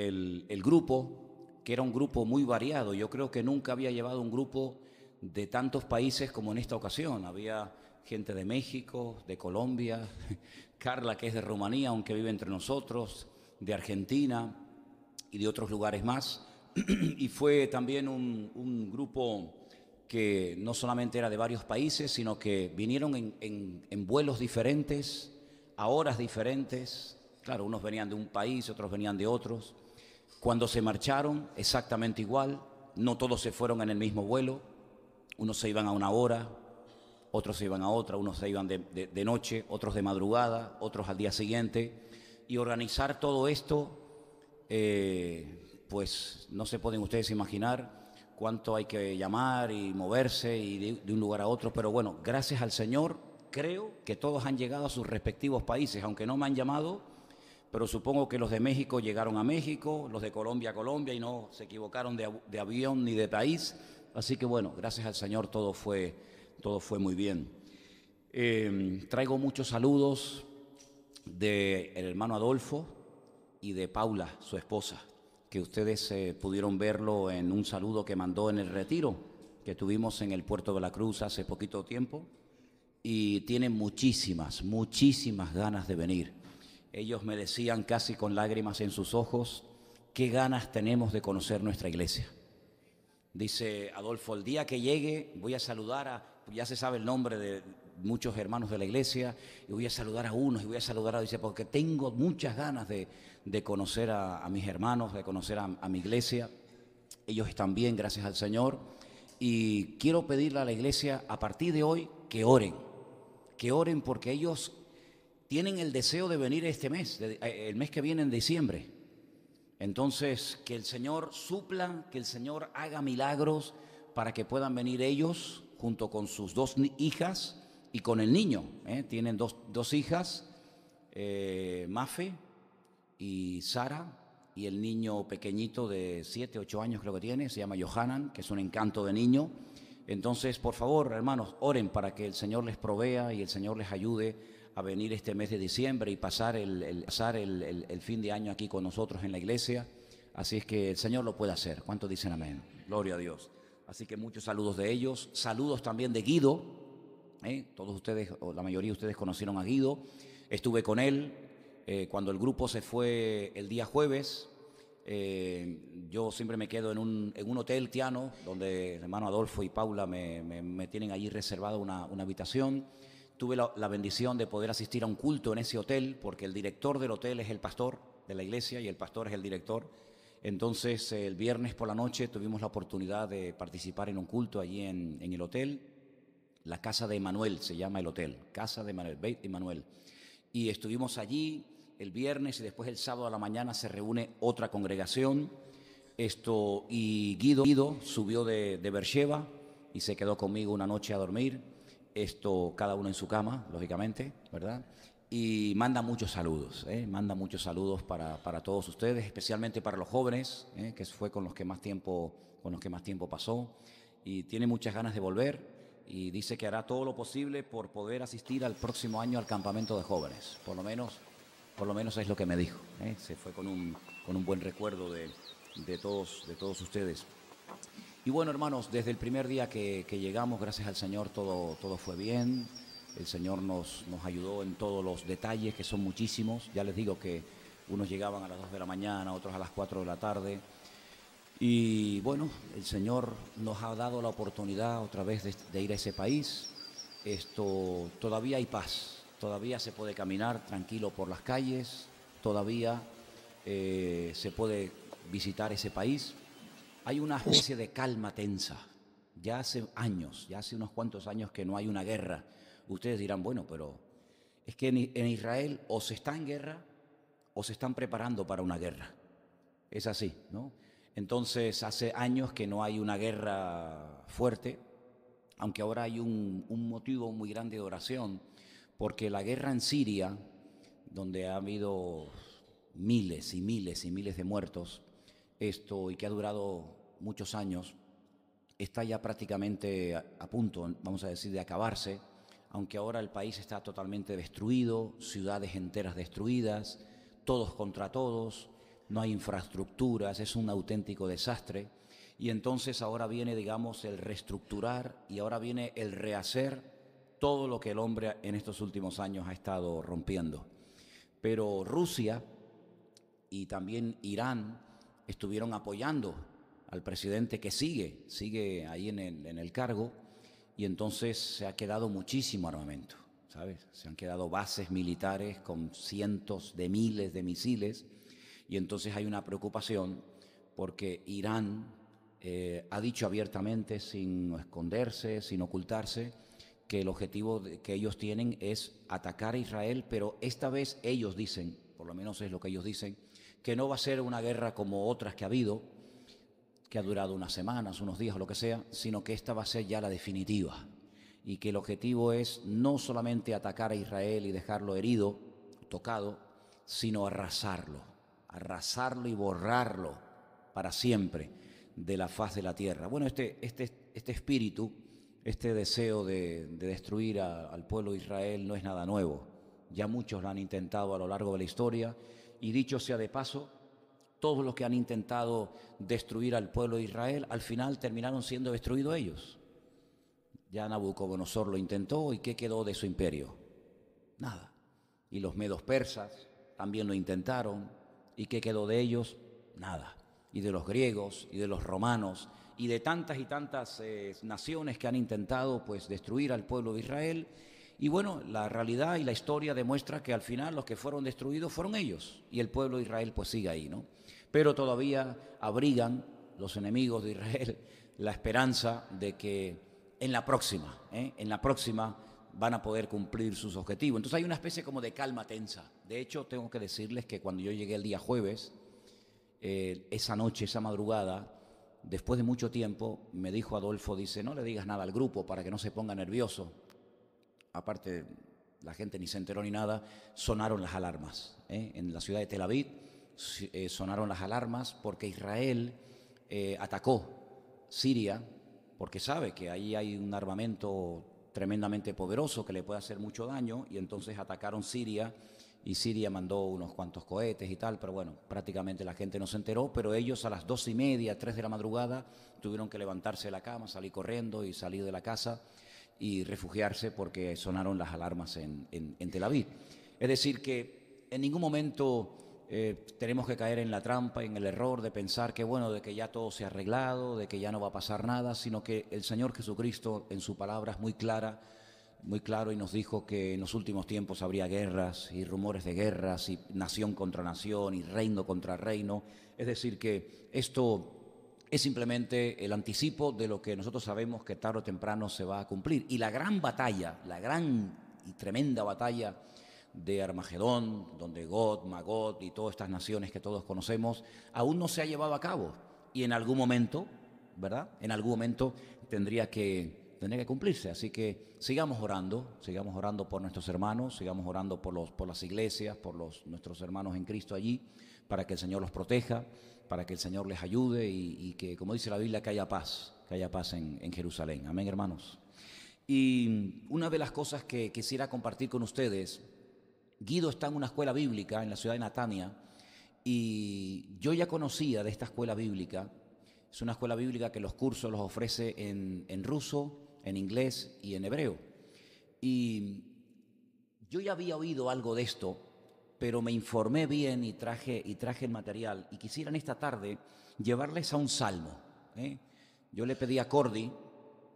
el grupo, que era un grupo muy variado. Yo creo que nunca había llevado un grupo de tantos países como en esta ocasión. Había gente de México, de Colombia, Carla, que es de Rumanía, aunque vive entre nosotros, de Argentina y de otros lugares más. Y fue también un grupo que no solamente era de varios países, sino que vinieron en vuelos diferentes, a horas diferentes. Claro, unos venían de un país, otros venían de otros. Cuando se marcharon, exactamente igual. No todos se fueron en el mismo vuelo. Unos se iban a una hora, otros se iban a otra, unos se iban de noche, otros de madrugada, otros al día siguiente. Y organizar todo esto, pues no se pueden ustedes imaginar cuánto hay que llamar y moverse y de un lugar a otro. Pero bueno, gracias al Señor, creo que todos han llegado a sus respectivos países, aunque no me han llamado, pero supongo que los de México llegaron a México, los de Colombia a Colombia y no se equivocaron de avión ni de país. Así que bueno, gracias al Señor todo fue muy bien. Traigo muchos saludos del hermano Adolfo y de Paula, su esposa, que ustedes pudieron verlo en un saludo que mandó en el retiro que tuvimos en el Puerto de la Cruz hace poquito tiempo, y tienen muchísimas ganas de venir. Ellos me decían casi con lágrimas en sus ojos, qué ganas tenemos de conocer nuestra iglesia. Dice Adolfo, el día que llegue voy a saludar ya se sabe el nombre de muchos hermanos de la iglesia, y voy a saludar a unos y voy a saludar a otros, dice, porque tengo muchas ganas de conocer a mis hermanos, de conocer a mi iglesia. Ellos están bien, gracias al Señor, y quiero pedirle a la iglesia a partir de hoy que oren porque ellos tienen el deseo de venir este mes, el mes que viene en diciembre. Entonces, que el Señor supla, que el Señor haga milagros para que puedan venir ellos junto con sus dos hijas y con el niño. Tienen dos hijas, Mafe y Sara, y el niño pequeñito de 7, 8 años creo que tiene, se llama Johanan, que es un encanto de niño. Entonces, por favor, hermanos, oren para que el Señor les provea y el Señor les ayude a venir este mes de diciembre y pasar el fin de año aquí con nosotros en la iglesia. Así es que el Señor lo puede hacer. ¿Cuántos dicen amén? Gloria a Dios. Así que muchos saludos de ellos. Saludos también de Guido. Todos ustedes, o la mayoría de ustedes conocieron a Guido. Estuve con él cuando el grupo se fue el día jueves. Yo siempre me quedo en un hotel tiano, donde el hermano Adolfo y Paula me tienen allí reservada una habitación. Tuve la bendición de poder asistir a un culto en ese hotel, porque el director del hotel es el pastor de la iglesia y el pastor es el director. Entonces, el viernes por la noche tuvimos la oportunidad de participar en un culto allí en el hotel. La Casa de Emanuel se llama el hotel, Casa de Emanuel, Beit Emanuel. Y estuvimos allí el viernes y después el sábado a la mañana se reúne otra congregación. Y Guido subió de Beersheba y se quedó conmigo una noche a dormir. Cada uno en su cama, lógicamente, ¿verdad? Y manda muchos saludos, para todos ustedes, especialmente para los jóvenes, que fue con los que más tiempo pasó, y tiene muchas ganas de volver y dice que hará todo lo posible por poder asistir al próximo año al campamento de jóvenes. Por lo menos es lo que me dijo. Se fue con un buen recuerdo de todos ustedes. Y bueno, hermanos, desde el primer día que llegamos, gracias al Señor, todo fue bien. El Señor nos ayudó en todos los detalles, que son muchísimos. Ya les digo que unos llegaban a las 2 de la mañana, otros a las 4 de la tarde. Y bueno, el Señor nos ha dado la oportunidad otra vez de ir a ese país. Todavía hay paz, todavía se puede caminar tranquilo por las calles, todavía se puede visitar ese país. Hay una especie de calma tensa. Ya hace unos cuantos años que no hay una guerra. Ustedes dirán, bueno, pero es que en Israel o se está en guerra o se están preparando para una guerra. Es así, ¿no? Entonces, hace años que no hay una guerra fuerte, aunque ahora hay un motivo muy grande de oración, porque la guerra en Siria, donde ha habido miles y miles y miles de muertos, y que ha durado muchos años, está ya prácticamente a punto, vamos a decir, de acabarse, aunque ahora el país está totalmente destruido, ciudades enteras destruidas, todos contra todos, no hay infraestructuras, es un auténtico desastre. Y entonces ahora viene, digamos, el reestructurar y ahora viene el rehacer todo lo que el hombre en estos últimos años ha estado rompiendo. Pero Rusia y también Irán estuvieron apoyando al presidente que sigue ahí en el cargo, y entonces se ha quedado muchísimo armamento, ¿sabes? Se han quedado bases militares con cientos de miles de misiles, y entonces hay una preocupación porque Irán ha dicho abiertamente, sin esconderse, sin ocultarse, que el objetivo que ellos tienen es atacar a Israel, pero esta vez ellos dicen, por lo menos es lo que ellos dicen, que no va a ser una guerra como otras que ha habido, que ha durado unas semanas, unos días o lo que sea, sino que esta va a ser ya la definitiva, y que el objetivo es no solamente atacar a Israel y dejarlo herido, tocado, sino arrasarlo y borrarlo para siempre de la faz de la tierra. Bueno, este espíritu, este deseo de destruir al pueblo de Israel no es nada nuevo. Ya muchos lo han intentado a lo largo de la historia, y dicho sea de paso, todos los que han intentado destruir al pueblo de Israel, al final terminaron siendo destruidos ellos. Ya Nabucodonosor lo intentó, ¿y qué quedó de su imperio? Nada. Y los medos persas también lo intentaron, ¿y qué quedó de ellos? Nada. Y de los griegos, y de los romanos, y de tantas y tantas naciones que han intentado pues destruir al pueblo de Israel. Y bueno, la realidad y la historia demuestra que al final los que fueron destruidos fueron ellos, y el pueblo de Israel pues sigue ahí, ¿no? Pero todavía abrigan los enemigos de Israel la esperanza de que en la próxima van a poder cumplir sus objetivos. Entonces hay una especie como de calma tensa. De hecho, tengo que decirles que cuando yo llegué el día jueves, esa noche, esa madrugada, después de mucho tiempo, me dijo Adolfo, dice, no le digas nada al grupo para que no se ponga nervioso. Aparte, la gente ni se enteró ni nada, sonaron las alarmas. En la ciudad de Tel Aviv sonaron las alarmas porque Israel atacó Siria, porque sabe que ahí hay un armamento tremendamente poderoso que le puede hacer mucho daño, y entonces atacaron Siria, y Siria mandó unos cuantos cohetes y tal, pero bueno, prácticamente la gente no se enteró, pero ellos a las 2:30, 3 de la madrugada, tuvieron que levantarse de la cama, salir corriendo y salir de la casa y refugiarse porque sonaron las alarmas en Tel Aviv. Es decir, que en ningún momento tenemos que caer en la trampa, en el error de pensar que bueno, de que ya todo se ha arreglado, de que ya no va a pasar nada, sino que el Señor Jesucristo en su palabra es muy claro, y nos dijo que en los últimos tiempos habría guerras y rumores de guerras y nación contra nación y reino contra reino. Es decir, que esto es simplemente el anticipo de lo que nosotros sabemos que tarde o temprano se va a cumplir. Y la gran batalla, la gran y tremenda batalla de Armagedón, donde Gog, Magog y todas estas naciones que todos conocemos, aún no se ha llevado a cabo. Y en algún momento, ¿verdad? En algún momento tendría que cumplirse. Así que sigamos orando por nuestros hermanos, sigamos orando por las iglesias, por nuestros hermanos en Cristo allí, para que el Señor los proteja, para que el Señor les ayude y que, como dice la Biblia, que haya paz en Jerusalén. Amén, hermanos. Y una de las cosas que quisiera compartir con ustedes, Guido está en una escuela bíblica en la ciudad de Natania, y yo ya conocía de esta escuela bíblica. Es una escuela bíblica que los cursos los ofrece en ruso, en inglés y en hebreo. Y yo ya había oído algo de esto, pero me informé bien y traje el material, y quisiera en esta tarde llevarles a un salmo. Yo le pedí a Cordy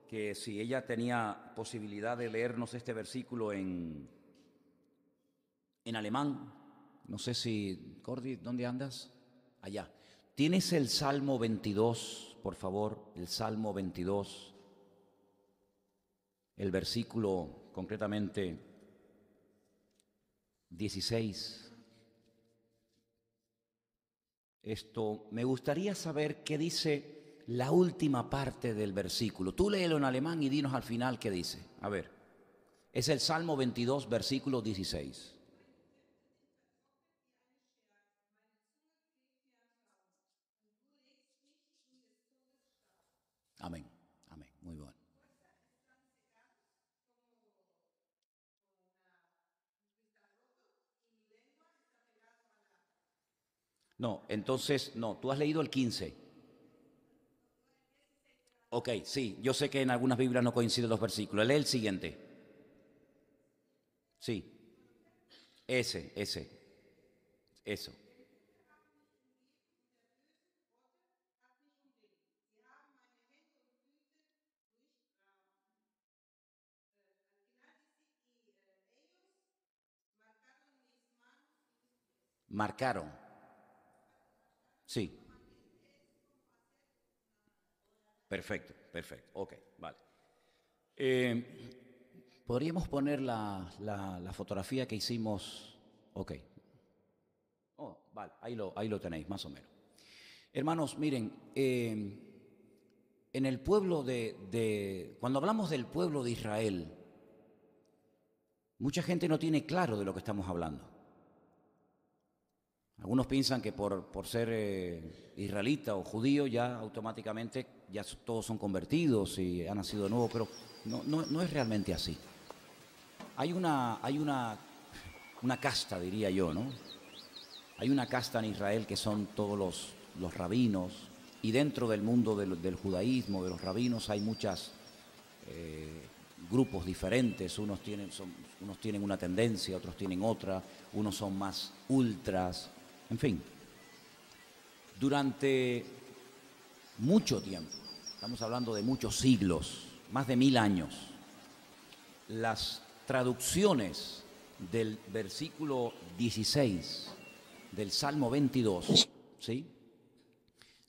que si ella tenía posibilidad de leernos este versículo en alemán. No sé si, Cordy, ¿dónde andas? Allá. ¿Tienes el Salmo 22, por favor? El Salmo 22, el versículo concretamente 16. Me gustaría saber qué dice la última parte del versículo. Tú léelo en alemán y dinos al final qué dice. A ver, es el Salmo 22, versículo 16. Amén, amén, muy bueno. No, entonces, no, tú has leído el 15. Ok, sí, yo sé que en algunas Biblias no coinciden los versículos. Lee el siguiente. Sí, eso. Marcaron. Sí, perfecto, perfecto. Ok, vale. Podríamos poner la fotografía que hicimos. Ok. Oh, vale, ahí lo tenéis, más o menos. Hermanos, miren, en el pueblo cuando hablamos del pueblo de Israel, mucha gente no tiene claro de lo que estamos hablando. Algunos piensan que por ser israelita o judío ya automáticamente ya todos son convertidos y han nacido de nuevo, pero no es realmente así. Hay una casta, diría yo, ¿no? Hay una casta en Israel que son todos los rabinos, y dentro del mundo del judaísmo, de los rabinos, hay muchos grupos diferentes. Unos tienen una tendencia, otros tienen otra, unos son más ultras, en fin. Durante mucho tiempo, estamos hablando de muchos siglos, más de 1000 años, las traducciones del versículo 16 del Salmo 22, ¿sí?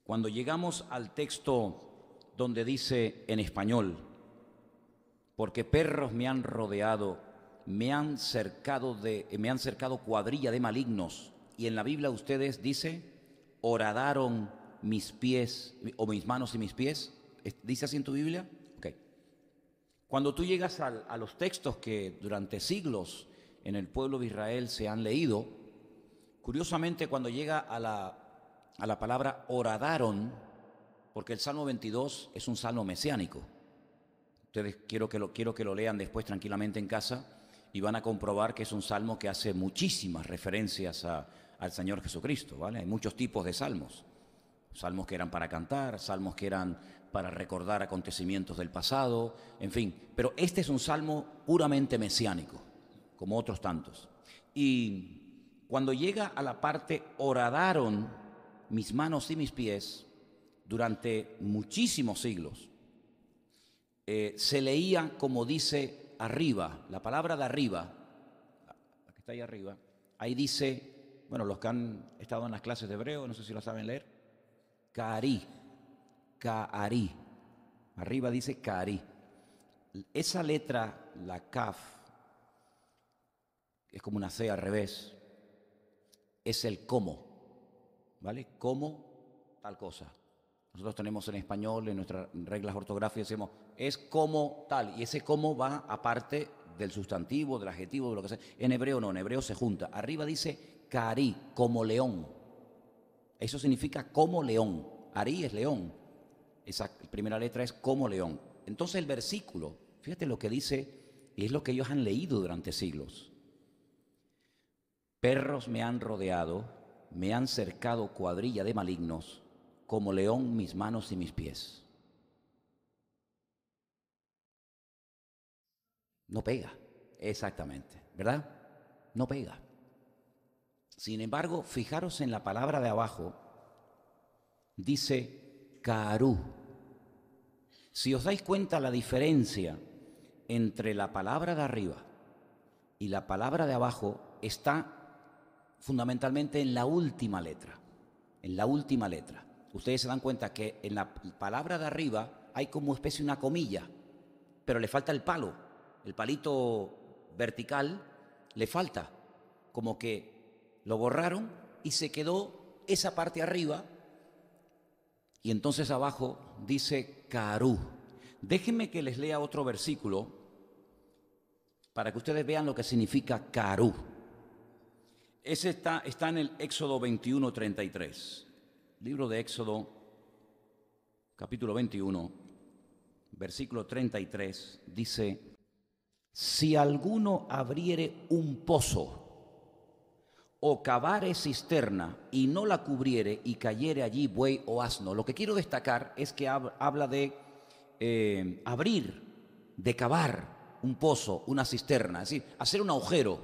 Cuando llegamos al texto donde dice en español, porque perros me han rodeado, me han cercado cuadrilla de malignos, y en la Biblia ustedes dice, horadaron mis pies, o mis manos y mis pies, ¿dice así en tu Biblia? Ok. Cuando tú llegas a los textos que durante siglos en el pueblo de Israel se han leído, curiosamente cuando llega a la palabra horadaron, porque el Salmo 22 es un salmo mesiánico. Ustedes quiero que lo lean después tranquilamente en casa y van a comprobar que es un salmo que hace muchísimas referencias al Señor Jesucristo, ¿vale? Hay muchos tipos de salmos. Salmos que eran para cantar, salmos que eran para recordar acontecimientos del pasado, en fin. Pero este es un salmo puramente mesiánico, como otros tantos. Y cuando llega a la parte horadaron mis manos y mis pies, durante muchísimos siglos, se leía como dice arriba, la palabra de arriba, la que está ahí arriba, ahí dice, bueno, los que han estado en las clases de hebreo, no sé si lo saben leer, Kaari, Kaari, arriba dice Kaari. Esa letra, la Kaf, es como una C al revés, es el cómo, ¿vale? Cómo tal cosa. Nosotros tenemos en español, en nuestras reglas ortográficas, decimos, es como tal, y ese como va aparte del sustantivo, del adjetivo, de lo que sea. En hebreo no, en hebreo se junta. Arriba dice Kaari, como león. Eso significa como león. Ari es león. Esa primera letra es como león. Entonces el versículo, fíjate lo que dice, y es lo que ellos han leído durante siglos. Perros me han rodeado, me han cercado cuadrilla de malignos, como león mis manos y mis pies. No pega, exactamente, ¿verdad? No pega. Sin embargo, fijaros en la palabra de abajo, dice Kaarú. Si os dais cuenta la diferencia entre la palabra de arriba y la palabra de abajo, está fundamentalmente en la última letra. En la última letra. Ustedes se dan cuenta que en la palabra de arriba hay como especie de una comilla, pero le falta el palo. El palito vertical le falta. Como que lo borraron y se quedó esa parte arriba, y entonces abajo dice Kaarú. Déjenme que les lea otro versículo para que ustedes vean lo que significa Kaarú. Ese está en el Éxodo 21:33. Libro de Éxodo, capítulo 21, versículo 33, dice, si alguno abriere un pozo o cavare cisterna y no la cubriere y cayere allí buey o asno. Lo que quiero destacar es que habla de abrir, de cavar un pozo, una cisterna, es decir, hacer un agujero.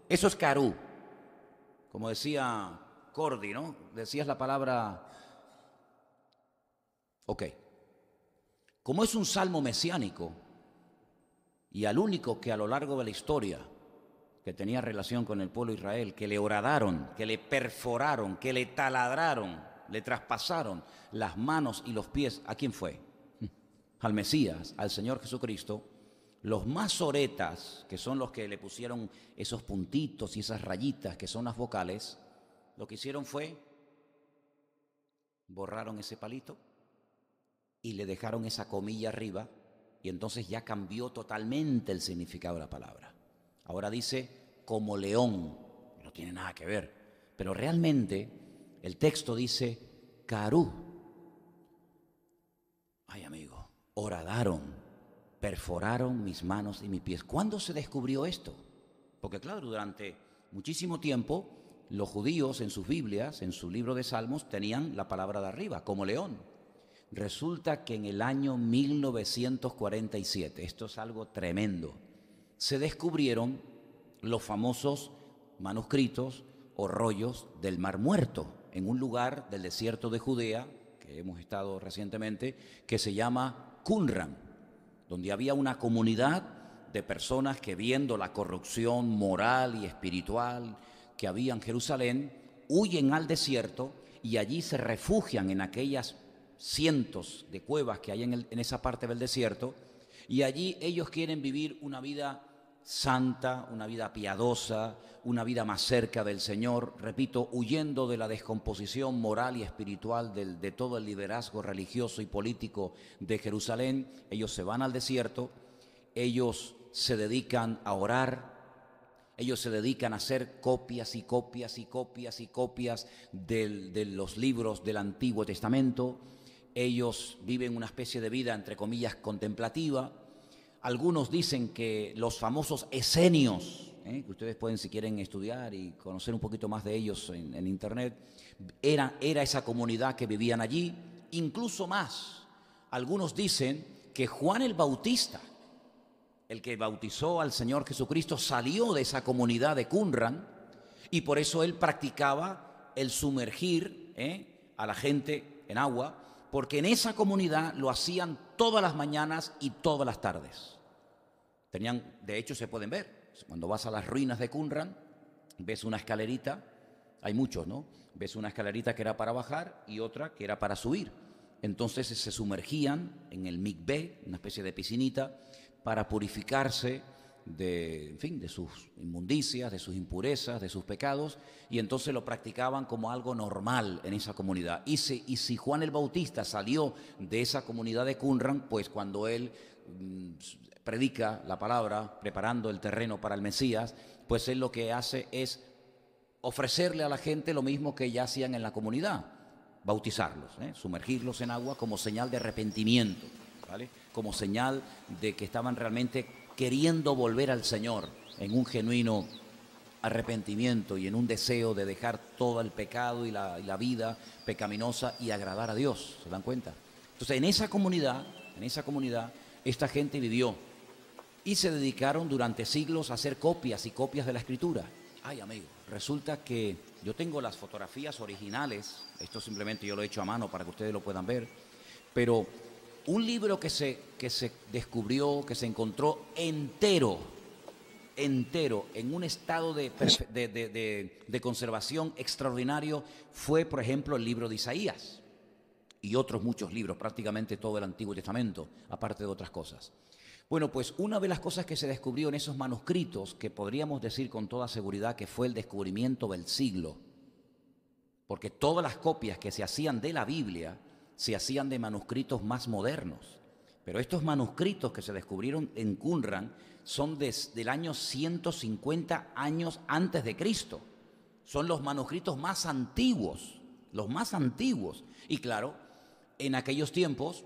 Eso es carú. Como decía Cordy, ¿no? Decías la palabra... Ok. Como es un salmo mesiánico y al único que a lo largo de la historia que tenía relación con el pueblo de Israel, que le horadaron, que le perforaron, que le taladraron, le traspasaron las manos y los pies, ¿a quién fue? Al Mesías, al Señor Jesucristo. Los masoretas, que son los que le pusieron esos puntitos y esas rayitas que son las vocales, lo que hicieron fue borraron ese palito y le dejaron esa comilla arriba, y entonces ya cambió totalmente el significado de la palabra. Ahora dice como león, no tiene nada que ver, pero realmente el texto dice carú. Ay, amigo, horadaron, perforaron mis manos y mis pies. ¿Cuándo se descubrió esto? Porque claro, durante muchísimo tiempo los judíos en sus Biblias, en su libro de Salmos, tenían la palabra de arriba, como león. Resulta que en el año 1947, esto es algo tremendo, se descubrieron los famosos manuscritos o rollos del Mar Muerto en un lugar del desierto de Judea, que hemos estado recientemente, que se llama Qumran, donde había una comunidad de personas que, viendo la corrupción moral y espiritual que había en Jerusalén, huyen al desierto y allí se refugian en aquellas cientos de cuevas que hay en esa parte del desierto, y allí ellos quieren vivir una vida santa, una vida piadosa, una vida más cerca del Señor, repito, huyendo de la descomposición moral y espiritual de todo el liderazgo religioso y político de Jerusalén. Ellos se van al desierto, ellos se dedican a orar, ellos se dedican a hacer copias y copias y copias y copias de los libros del Antiguo Testamento. Ellos viven una especie de vida, entre comillas, contemplativa. Algunos dicen que los famosos esenios, que ustedes pueden, si quieren, estudiar y conocer un poquito más de ellos en internet, era esa comunidad que vivían allí. Incluso más, algunos dicen que Juan el Bautista, el que bautizó al Señor Jesucristo, salió de esa comunidad de Qumran, y por eso él practicaba el sumergir a la gente en agua, porque en esa comunidad lo hacían todas las mañanas y todas las tardes. De hecho, se pueden ver. Cuando vas a las ruinas de Qumran, ves una escalerita, hay muchos, ¿no? Ves una escalerita que era para bajar y otra que era para subir. Entonces se sumergían en el mikvé, una especie de piscinita, para purificarse de sus inmundicias, de sus impurezas, de sus pecados, y entonces lo practicaban como algo normal en esa comunidad. Y si Juan el Bautista salió de esa comunidad de Qumran, pues cuando él predica la palabra, preparando el terreno para el Mesías, pues él lo que hace es ofrecerle a la gente lo mismo que ya hacían en la comunidad, bautizarlos, sumergirlos en agua como señal de arrepentimiento, ¿vale? Como señal de que estaban realmente queriendo volver al Señor en un genuino arrepentimiento y en un deseo de dejar todo el pecado y la vida pecaminosa y agradar a Dios. ¿Se dan cuenta? Entonces, en esa comunidad, esta gente vivió y se dedicaron durante siglos a hacer copias y copias de la Escritura. Ay, amigo, resulta que yo tengo las fotografías originales, esto simplemente yo lo he hecho a mano para que ustedes lo puedan ver, pero un libro que se descubrió, que se encontró entero, en un estado de conservación extraordinario, fue, por ejemplo, el libro de Isaías y otros muchos libros, prácticamente todo el Antiguo Testamento, aparte de otras cosas. Bueno, pues una de las cosas que se descubrió en esos manuscritos, que podríamos decir con toda seguridad que fue el descubrimiento del siglo, porque todas las copias que se hacían de la Biblia se hacían de manuscritos más modernos, pero estos manuscritos que se descubrieron en Qumran son del año 150 años antes de Cristo. Son los manuscritos más antiguos, y claro, en aquellos tiempos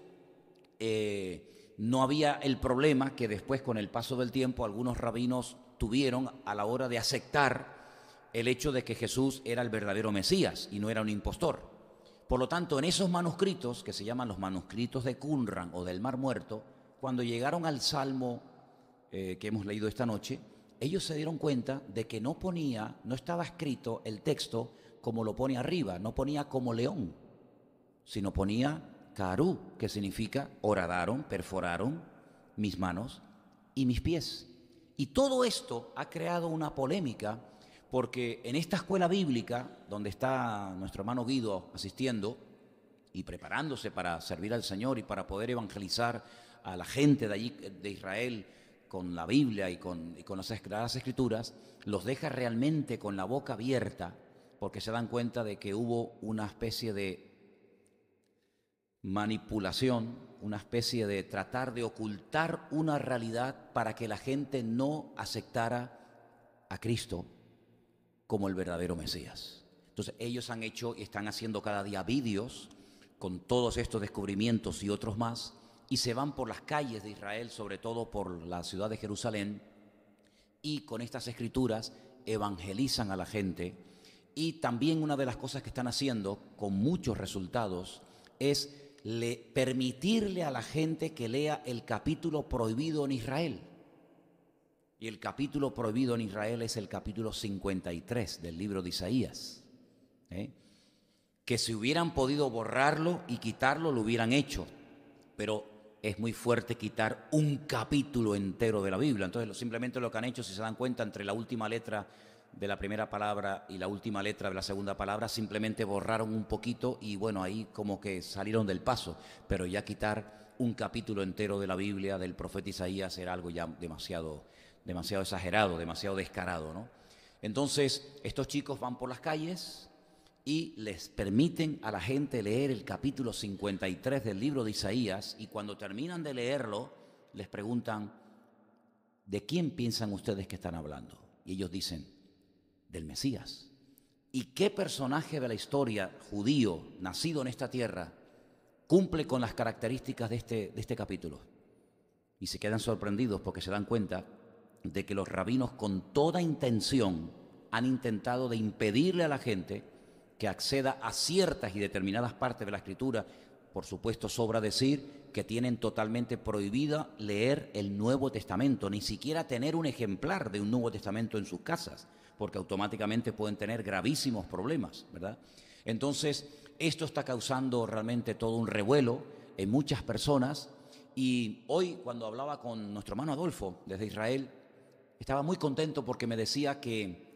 no había el problema que después, con el paso del tiempo, algunos rabinos tuvieron a la hora de aceptar el hecho de que Jesús era el verdadero Mesías y no era un impostor. Por lo tanto, en esos manuscritos, que se llaman los manuscritos de Qumran o del Mar Muerto, cuando llegaron al Salmo que hemos leído esta noche, ellos se dieron cuenta de que no estaba escrito el texto como lo pone arriba, no ponía como león, sino ponía Karú, que significa horadaron, perforaron mis manos y mis pies. Y todo esto ha creado una polémica, porque en esta escuela bíblica, donde está nuestro hermano Guido asistiendo y preparándose para servir al Señor y para poder evangelizar a la gente de allí, de Israel, con la Biblia y con las Sagradas Escrituras, los deja realmente con la boca abierta, porque se dan cuenta de que hubo una especie de manipulación, una especie de tratar de ocultar una realidad para que la gente no aceptara a Cristo como el verdadero Mesías. Entonces ellos han hecho y están haciendo cada día vídeos con todos estos descubrimientos y otros más, y se van por las calles de Israel, sobre todo por la ciudad de Jerusalén, y con estas escrituras evangelizan a la gente. Y también una de las cosas que están haciendo con muchos resultados es permitirle a la gente que lea el capítulo prohibido en Israel. Y el capítulo prohibido en Israel es el capítulo 53 del libro de Isaías. Que si hubieran podido borrarlo y quitarlo, lo hubieran hecho. Pero es muy fuerte quitar un capítulo entero de la Biblia. Entonces simplemente lo que han hecho, si se dan cuenta, entre la última letra de la primera palabra y la última letra de la segunda palabra, simplemente borraron un poquito y bueno, ahí como que salieron del paso. Pero ya quitar un capítulo entero de la Biblia del profeta Isaías era algo ya demasiado exagerado, demasiado descarado, ¿no? Entonces estos chicos van por las calles y les permiten a la gente leer el capítulo 53 del libro de Isaías, y cuando terminan de leerlo les preguntan: ¿de quién piensan ustedes que están hablando? Y ellos dicen: del Mesías. ¿Y qué personaje de la historia judío nacido en esta tierra cumple con las características de este capítulo? Y se quedan sorprendidos porque se dan cuenta de que los rabinos con toda intención han intentado de impedirle a la gente que acceda a ciertas y determinadas partes de la Escritura. Por supuesto, sobra decir que tienen totalmente prohibida leer el Nuevo Testamento, ni siquiera tener un ejemplar de un Nuevo Testamento en sus casas, porque automáticamente pueden tener gravísimos problemas, ¿verdad? Entonces, esto está causando realmente todo un revuelo en muchas personas. Y hoy, cuando hablaba con nuestro hermano Adolfo desde Israel, estaba muy contento porque me decía que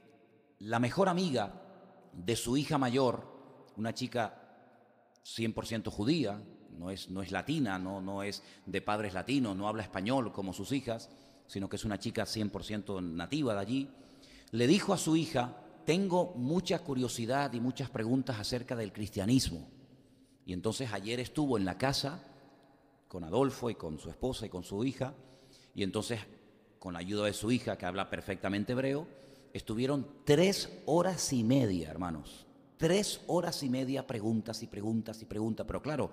la mejor amiga de su hija mayor, una chica 100% judía, no es latina, no es de padres latinos, no habla español como sus hijas, sino que es una chica 100% nativa de allí, le dijo a su hija: tengo mucha curiosidad y muchas preguntas acerca del cristianismo. Y entonces ayer estuvo en la casa con Adolfo y con su esposa y con su hija, y entonces con la ayuda de su hija, que habla perfectamente hebreo, estuvieron 3 horas y media, hermanos. 3 horas y media, preguntas y preguntas y preguntas. Pero claro,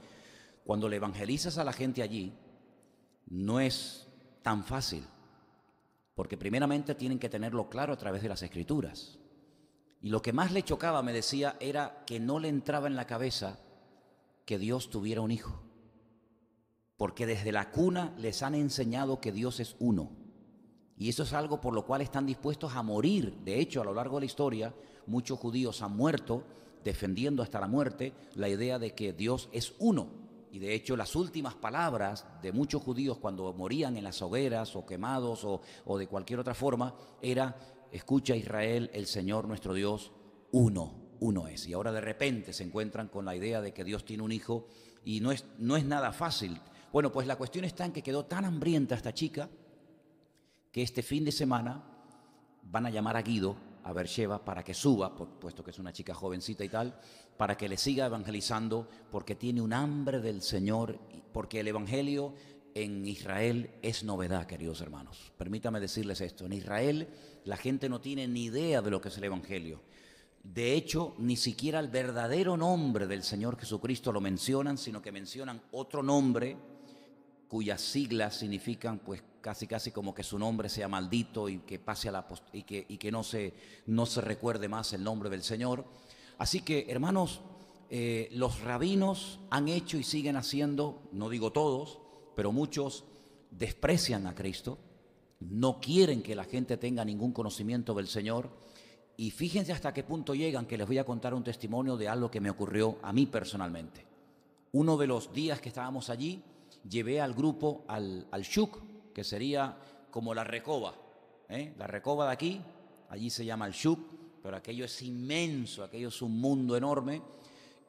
cuando le evangelizas a la gente allí, no es tan fácil, porque primeramente tienen que tenerlo claro a través de las Escrituras. Y lo que más le chocaba, me decía, era que no le entraba en la cabeza que Dios tuviera un hijo, porque desde la cuna les han enseñado que Dios es uno. Y eso es algo por lo cual están dispuestos a morir. De hecho, a lo largo de la historia, muchos judíos han muerto defendiendo hasta la muerte la idea de que Dios es uno. Y de hecho, las últimas palabras de muchos judíos cuando morían en las hogueras o quemados o de cualquier otra forma era: escucha, Israel, el Señor nuestro Dios, uno es. Y ahora de repente se encuentran con la idea de que Dios tiene un hijo, y no es nada fácil. Bueno, pues la cuestión está en que quedó tan hambrienta esta chica que este fin de semana van a llamar a Guido, a Beersheba, para que suba, puesto que es una chica jovencita y tal, para que le siga evangelizando, porque tiene un hambre del Señor, porque el evangelio en Israel es novedad, queridos hermanos. Permítame decirles esto: en Israel la gente no tiene ni idea de lo que es el evangelio. De hecho, ni siquiera el verdadero nombre del Señor Jesucristo lo mencionan, sino que mencionan otro nombre cuyas siglas significan pues casi como que su nombre sea maldito y que pase a y que no se recuerde más el nombre del Señor. Así que, hermanos, los rabinos han hecho y siguen haciendo, no digo todos, pero muchos desprecian a Cristo, no quieren que la gente tenga ningún conocimiento del Señor. Y fíjense hasta qué punto llegan, que les voy a contar un testimonio de algo que me ocurrió a mí personalmente. Uno de los días que estábamos allí, llevé al grupo al Shuk, que sería como la Recoba, la Recoba de aquí, allí se llama el Shuk, pero aquello es inmenso, aquello es un mundo enorme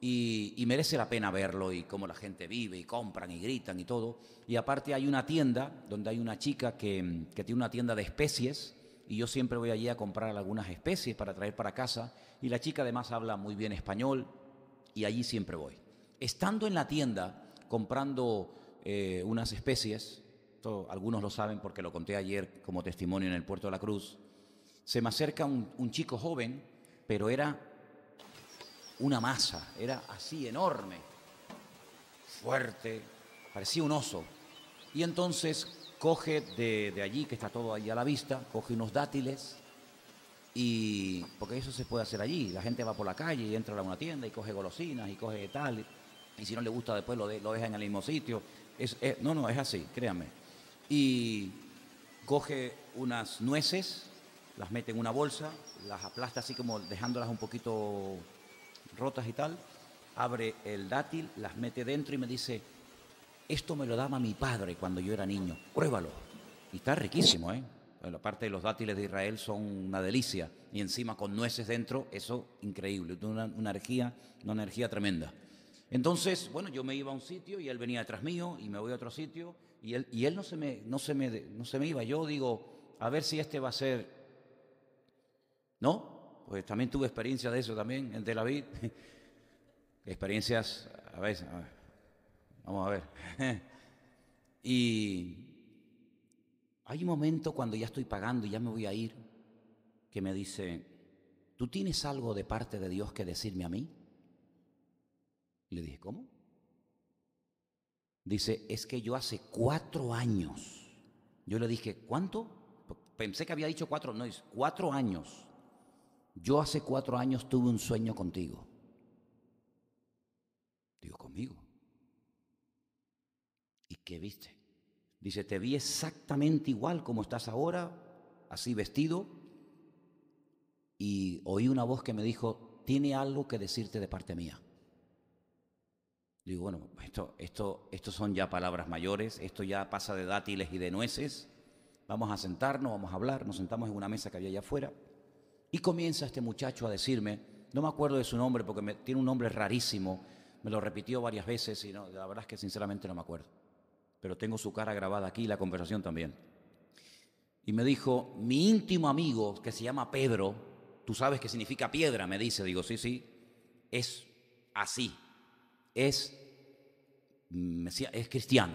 y merece la pena verlo y cómo la gente vive y compran y gritan y todo. Y aparte hay una tienda donde hay una chica que tiene una tienda de especies y yo siempre voy allí a comprar algunas especies para traer para casa y la chica además habla muy bien español y allí siempre voy. Estando en la tienda comprando unas especies, algunos lo saben porque lo conté ayer como testimonio en el Puerto de la Cruz, se me acerca un chico joven, pero era una masa, era así enorme, fuerte, parecía un oso. Y entonces coge de allí, que está todo ahí a la vista, coge unos dátiles, y porque eso se puede hacer allí, la gente va por la calle y entra a una tienda y coge golosinas y coge tal, y si no le gusta después lo deja en el mismo sitio. No, es así, créanme. Y coge unas nueces, las mete en una bolsa, las aplasta así como dejándolas un poquito rotas y tal, abre el dátil, las mete dentro y me dice, esto me lo daba mi padre cuando yo era niño, pruébalo. Y está riquísimo, ¿eh? Bueno, aparte de los dátiles de Israel son una delicia y encima con nueces dentro, eso increíble, una energía tremenda. Entonces, bueno, yo me iba a un sitio y él venía detrás mío y me voy a otro sitio y él no se me iba. Yo digo, a ver si este va a ser, ¿no? Pues también tuve experiencia de eso también en Tel Aviv. Experiencias, a ver, vamos a ver. Y hay un momento cuando ya estoy pagando y ya me voy a ir, que me dice, ¿tú tienes algo de parte de Dios que decirme a mí? Y le dije, ¿cómo? Dice, es que yo hace 4 años. Yo le dije, ¿cuánto? Pensé que había dicho 4, no, es 4 años. Yo hace 4 años tuve un sueño contigo. Digo, ¿conmigo? ¿Y qué viste? Dice, te vi exactamente igual como estás ahora, así vestido, y oí una voz que me dijo, tiene algo que decirte de parte mía. Digo, bueno, esto son ya palabras mayores, esto ya pasa de dátiles y de nueces. Vamos a sentarnos, vamos a hablar, nos sentamos en una mesa que había allá afuera, y comienza este muchacho a decirme, no me acuerdo de su nombre porque tiene un nombre rarísimo, me lo repitió varias veces y no, la verdad es que sinceramente no me acuerdo. Pero tengo su cara grabada aquí y la conversación también. Y me dijo, mi íntimo amigo, que se llama Pedro, tú sabes qué significa piedra, me dice. Digo, sí, es así, es cristiano.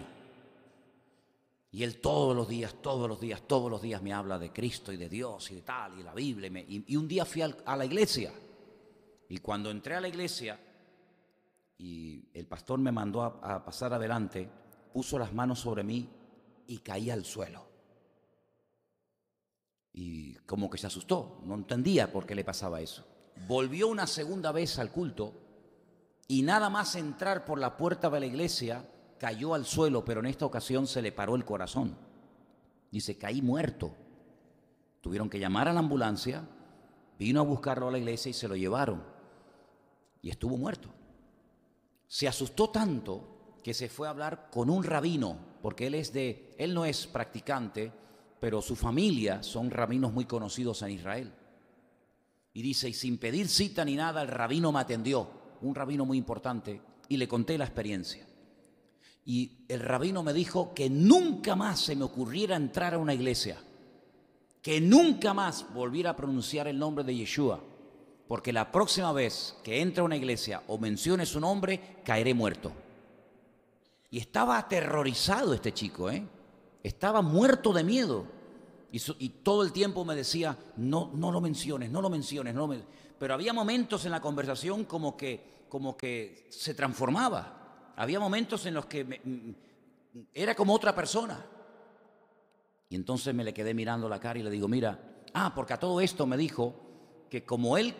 Y él todos los días me habla de Cristo y de Dios y de tal, y de la Biblia. Y un día fui a la iglesia, y cuando entré a la iglesia, y el pastor me mandó a pasar adelante, puso las manos sobre mí y caí al suelo. Y como que se asustó, no entendía por qué le pasaba eso. Volvió una segunda vez al culto y nada más entrar por la puerta de la iglesia, cayó al suelo, pero en esta ocasión se le paró el corazón. Dice, caí muerto. Tuvieron que llamar a la ambulancia, vino a buscarlo a la iglesia y se lo llevaron. Y estuvo muerto. Se asustó tanto que se fue a hablar con un rabino, porque él no es practicante, pero su familia son rabinos muy conocidos en Israel. Y dice, y sin pedir cita ni nada, el rabino me atendió, un rabino muy importante, y le conté la experiencia. Y el rabino me dijo que nunca más se me ocurriera entrar a una iglesia, que nunca más volviera a pronunciar el nombre de Yeshua, porque la próxima vez que entre a una iglesia o mencione su nombre, caeré muerto. Y estaba aterrorizado este chico, estaba muerto de miedo. Y todo el tiempo me decía, no lo menciones. Pero había momentos en la conversación como que se transformaba. Había momentos en los que era como otra persona. Y entonces me le quedé mirando la cara y le digo, mira, porque a todo esto me dijo que como él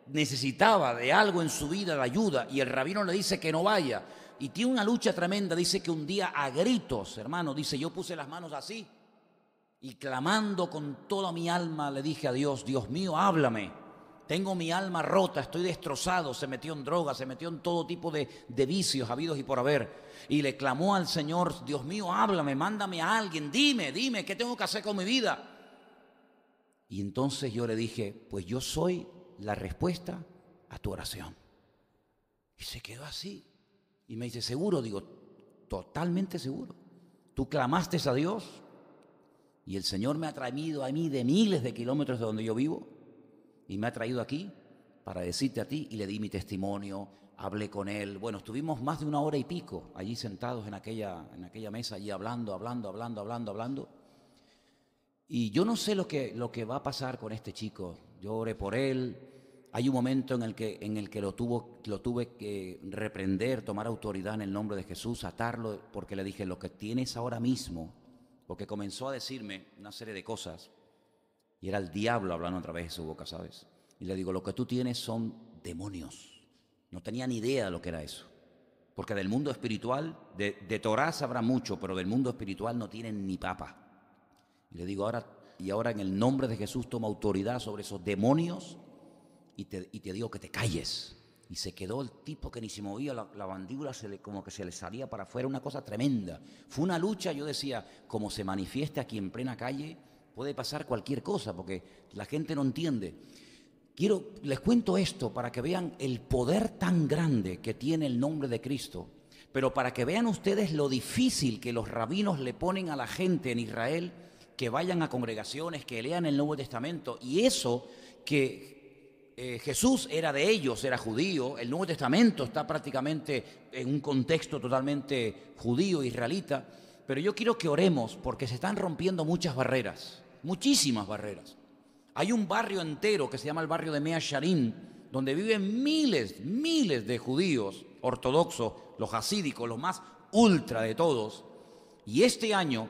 necesitaba de algo en su vida, de ayuda, y el rabino le dice que no vaya, y tiene una lucha tremenda, dice que un día a gritos, hermano, dice, yo puse las manos así, y clamando con toda mi alma le dije a Dios, Dios mío, háblame, tengo mi alma rota, estoy destrozado, se metió en drogas, se metió en todo tipo de vicios habidos y por haber, y le clamó al Señor, Dios mío, háblame, mándame a alguien, dime, ¿qué tengo que hacer con mi vida? Y entonces yo le dije, pues yo soy la respuesta a tu oración. Y se quedó así. Y me dice, ¿seguro? Digo, totalmente seguro. Tú clamaste a Dios y el Señor me ha traído a mí de miles de kilómetros de donde yo vivo y me ha traído aquí para decirte a ti, y le di mi testimonio, hablé con él. Bueno, estuvimos más de 1 hora y pico allí sentados en aquella mesa, allí hablando. Y yo no sé lo que va a pasar con este chico. Yo oré por él. Hay un momento en el que lo tuve que reprender, tomar autoridad en el nombre de Jesús, atarlo, porque le dije, lo que tienes ahora mismo, porque comenzó a decirme una serie de cosas, y era el diablo hablando a través de su boca, ¿sabes? Y le digo, lo que tú tienes son demonios. No tenía ni idea de lo que era eso, porque del mundo espiritual, de Torá sabrá mucho, pero del mundo espiritual no tienen ni papa. Y le digo, ahora en el nombre de Jesús toma autoridad sobre esos demonios y te digo que te calles. Y se quedó el tipo que ni se movía, la mandíbula como que se le salía para afuera, una cosa tremenda. Fue una lucha, yo decía, como se manifieste aquí en plena calle, puede pasar cualquier cosa, porque la gente no entiende. Les cuento esto para que vean el poder tan grande que tiene el nombre de Cristo, pero para que vean ustedes lo difícil que los rabinos le ponen a la gente en Israel, que vayan a congregaciones, que lean el Nuevo Testamento, y eso que Jesús era de ellos, era judío, el Nuevo Testamento está prácticamente en un contexto totalmente judío, israelita, pero yo quiero que oremos porque se están rompiendo muchas barreras, muchísimas barreras. Hay un barrio entero que se llama el barrio de Mea Shearim, donde viven miles de judíos ortodoxos, los hasídicos, los más ultra de todos, y este año,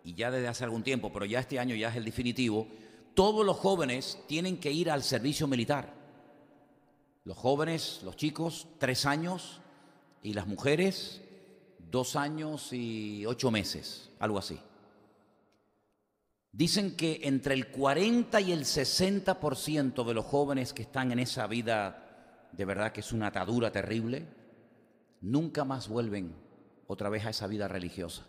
y ya desde hace algún tiempo, pero ya este año ya es el definitivo, todos los jóvenes tienen que ir al servicio militar. Los jóvenes, los chicos, 3 años, y las mujeres, 2 años y 8 meses, algo así. Dicen que entre el 40 y el 60% de los jóvenes que están en esa vida, de verdad que es una atadura terrible, nunca más vuelven otra vez a esa vida religiosa.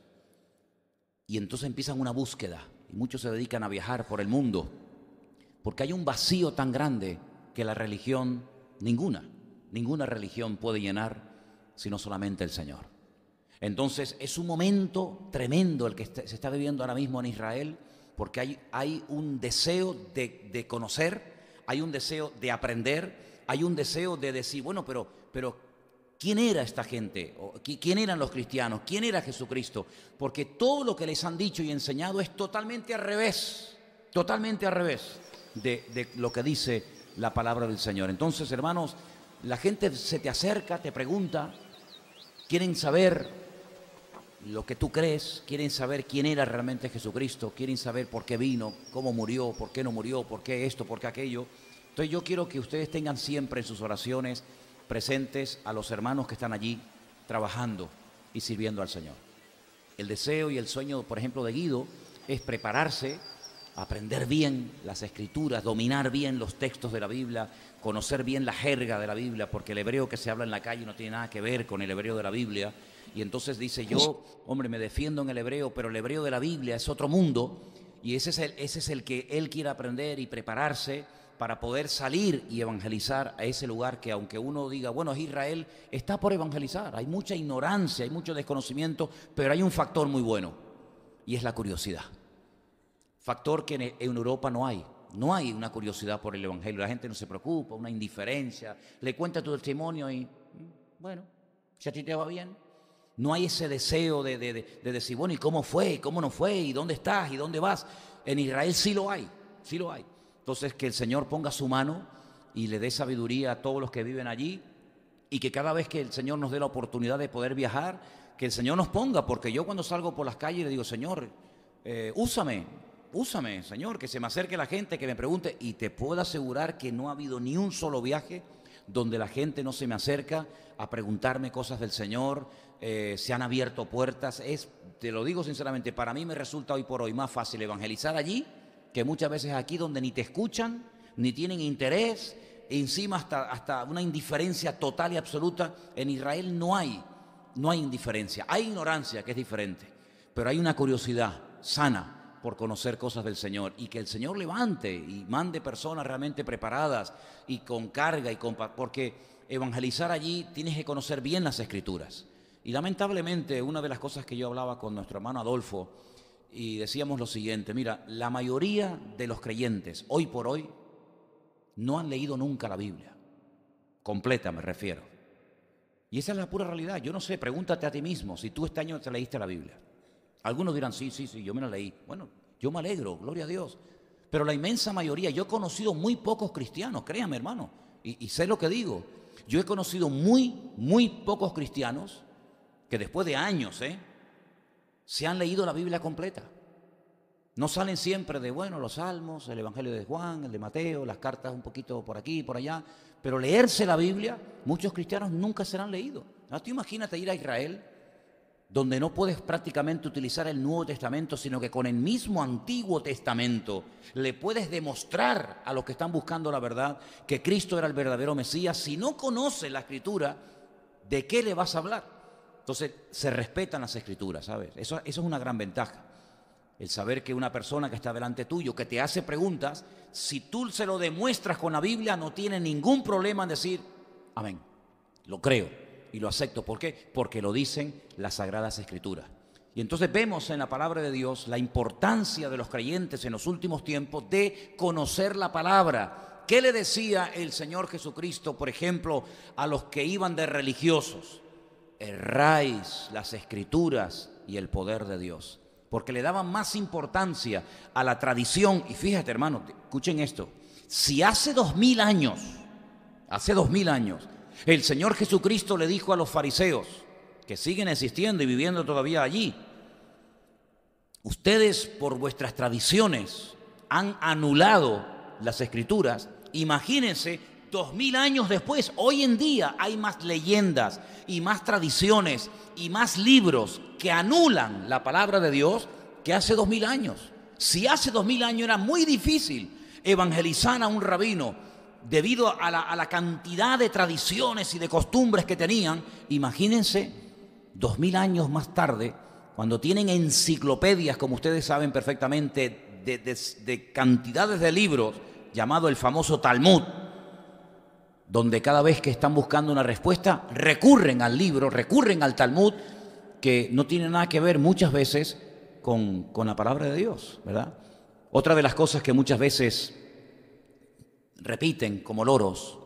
Y entonces empiezan una búsqueda, y muchos se dedican a viajar por el mundo, porque hay un vacío tan grande que la religión, ninguna religión puede llenar, sino solamente el Señor. Entonces es un momento tremendo el que se está viviendo ahora mismo en Israel, porque hay un deseo de conocer, hay un deseo de aprender, hay un deseo de decir, bueno, pero ¿quién era esta gente? ¿Quién eran los cristianos? ¿Quién era Jesucristo? Porque todo lo que les han dicho y enseñado es totalmente al revés de lo que dice la palabra del Señor. Entonces, hermanos, la gente se te acerca, te pregunta, quieren saber lo que tú crees, quieren saber quién era realmente Jesucristo, quieren saber por qué vino, cómo murió, por qué no murió, por qué esto, por qué aquello. Entonces yo quiero que ustedes tengan siempre en sus oraciones presentes a los hermanos que están allí trabajando y sirviendo al Señor. El deseo y el sueño, por ejemplo, de Guido es prepararse, aprender bien las Escrituras, dominar bien los textos de la Biblia, conocer bien la jerga de la Biblia, porque el hebreo que se habla en la calle no tiene nada que ver con el hebreo de la Biblia. Y entonces dice, yo, hombre, me defiendo en el hebreo, pero el hebreo de la Biblia es otro mundo, y ese es el que él quiere aprender y prepararse para poder salir y evangelizar a ese lugar que, aunque uno diga, bueno, es Israel, está por evangelizar. Hay mucha ignorancia, hay mucho desconocimiento, pero hay un factor muy bueno, y es la curiosidad. Factor que en Europa no hay. No hay una curiosidad por el evangelio. La gente no se preocupa, una indiferencia. Le cuenta tu testimonio y, bueno, si a ti te va bien. No hay ese deseo de decir, bueno, ¿y cómo fue? ¿Y cómo no fue? ¿Y dónde estás? ¿Y dónde vas? En Israel sí lo hay, sí lo hay. Entonces, que el Señor ponga su mano y le dé sabiduría a todos los que viven allí y que cada vez que el Señor nos dé la oportunidad de poder viajar, que el Señor nos ponga, porque yo cuando salgo por las calles le digo, Señor, úsame, Señor, que se me acerque la gente, que me pregunte, y te puedo asegurar que no ha habido ni un solo viaje donde la gente no se me acerca a preguntarme cosas del Señor. Se han abierto puertas. Te lo digo sinceramente, para mí me resulta hoy por hoy más fácil evangelizar allí que muchas veces aquí, donde ni te escuchan, ni tienen interés, e encima hasta una indiferencia total y absoluta. En Israel no hay indiferencia, hay ignorancia, que es diferente, pero hay una curiosidad sana por conocer cosas del Señor, y que el Señor levante y mande personas realmente preparadas y con carga, porque evangelizar allí tienes que conocer bien las Escrituras. Y lamentablemente una de las cosas que yo hablaba con nuestro hermano Adolfo, y decíamos lo siguiente: mira, la mayoría de los creyentes hoy por hoy no han leído nunca la Biblia completa, me refiero. Y esa es la pura realidad. Yo no sé, pregúntate a ti mismo si tú este año te leíste la Biblia. Algunos dirán, sí, yo me la leí. Bueno, yo me alegro, gloria a Dios. Pero la inmensa mayoría, yo he conocido muy pocos cristianos, créame, hermano, y sé lo que digo. Yo he conocido muy pocos cristianos que después de años se han leído la Biblia completa. No salen siempre de, bueno, los salmos, el Evangelio de Juan, el de Mateo, las cartas un poquito por aquí y por allá, pero leerse la Biblia, muchos cristianos nunca se la han leído. ¿No? Tú imagínate ir a Israel, donde no puedes prácticamente utilizar el Nuevo Testamento, sino que con el mismo Antiguo Testamento le puedes demostrar a los que están buscando la verdad que Cristo era el verdadero Mesías. Si no conoces la Escritura, ¿de qué le vas a hablar? Entonces, se respetan las Escrituras, ¿sabes? Eso es una gran ventaja. El saber que una persona que está delante tuyo, que te hace preguntas, si tú se lo demuestras con la Biblia, no tiene ningún problema en decir, amén, lo creo y lo acepto. ¿Por qué? Porque lo dicen las Sagradas Escrituras. Y entonces vemos en la palabra de Dios la importancia de los creyentes en los últimos tiempos de conocer la palabra. ¿Qué le decía el Señor Jesucristo, por ejemplo, a los que iban de religiosos? Erráis las Escrituras y el poder de Dios. Porque le daban más importancia a la tradición. Y fíjate, hermano, escuchen esto. Si hace 2000 años, el Señor Jesucristo le dijo a los fariseos, que siguen existiendo y viviendo todavía allí, ustedes por vuestras tradiciones han anulado las Escrituras. Imagínense, 2000 años después, hoy en día hay más leyendas y más tradiciones y más libros que anulan la palabra de Dios que hace 2000 años. Si hace 2000 años era muy difícil evangelizar a un rabino debido a la cantidad de tradiciones y de costumbres que tenían, imagínense 2000 años más tarde, cuando tienen enciclopedias, como ustedes saben perfectamente, de cantidades de libros, llamado el famoso Talmud, donde cada vez que están buscando una respuesta, recurren al libro, recurren al Talmud, que no tiene nada que ver muchas veces con la palabra de Dios, ¿verdad? Otra de las cosas que muchas veces repiten como loros,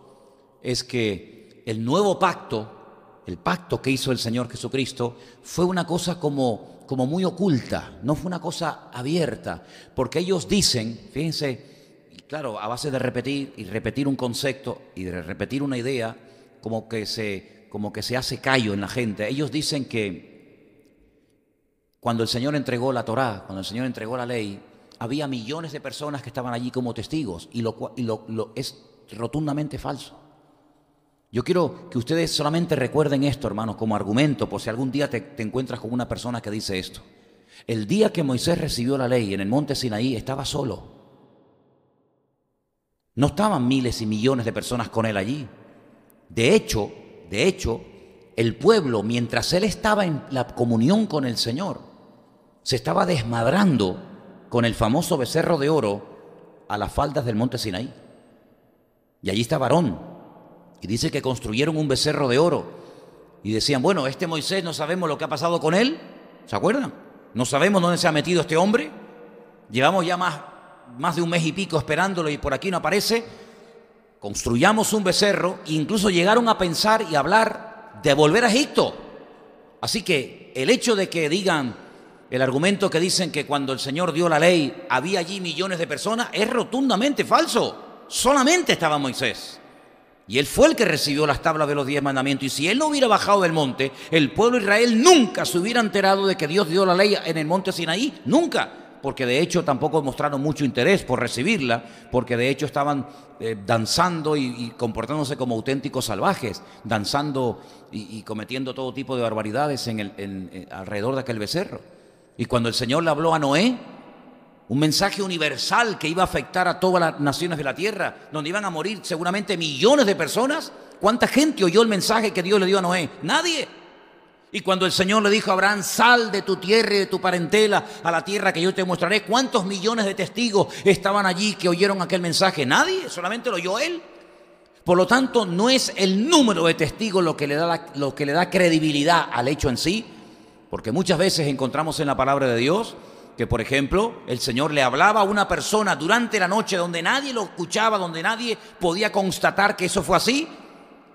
es que el nuevo pacto, el pacto que hizo el Señor Jesucristo, fue una cosa como muy oculta, no fue una cosa abierta, porque ellos dicen, fíjense, claro, a base de repetir y repetir un concepto y de repetir una idea, como que se hace callo en la gente. Ellos dicen que cuando el Señor entregó la Torá, cuando el Señor entregó la ley, había millones de personas que estaban allí como testigos, y lo es rotundamente falso. Yo quiero que ustedes solamente recuerden esto, hermanos, como argumento, por si algún día te encuentras con una persona que dice esto. El día que Moisés recibió la ley en el monte Sinaí, estaba solo. No estaban miles y millones de personas con él allí. De hecho, el pueblo, mientras él estaba en la comunión con el Señor, se estaba desmadrando con el famoso becerro de oro a las faldas del monte Sinaí. Y allí estaba Aarón. Y dice que construyeron un becerro de oro. Y decían, bueno, este Moisés no sabemos lo que ha pasado con él. ¿Se acuerdan? No sabemos dónde se ha metido este hombre. Llevamos ya más de un mes y pico esperándolo y por aquí no aparece. Construyamos un becerro. E incluso llegaron a pensar y hablar de volver a Egipto. Así que el hecho de que digan, el argumento que dicen que cuando el Señor dio la ley había allí millones de personas, es rotundamente falso. Solamente estaba Moisés. Y él fue el que recibió las tablas de los 10 mandamientos. Y si él no hubiera bajado del monte, el pueblo de Israel nunca se hubiera enterado de que Dios dio la ley en el monte Sinaí. Nunca. Porque de hecho tampoco mostraron mucho interés por recibirla, porque de hecho estaban danzando y comportándose como auténticos salvajes, danzando y cometiendo todo tipo de barbaridades alrededor de aquel becerro. Y cuando el Señor le habló a Noé, un mensaje universal que iba a afectar a todas las naciones de la tierra, donde iban a morir seguramente millones de personas, ¿cuánta gente oyó el mensaje que Dios le dio a Noé? Nadie. Y cuando el Señor le dijo a Abraham, sal de tu tierra y de tu parentela a la tierra que yo te mostraré, ¿cuántos millones de testigos estaban allí que oyeron aquel mensaje? Nadie, solamente lo oyó él. Por lo tanto, no es el número de testigos lo que le da credibilidad al hecho en sí, porque muchas veces encontramos en la palabra de Dios que, por ejemplo, el Señor le hablaba a una persona durante la noche donde nadie lo escuchaba, donde nadie podía constatar que eso fue así,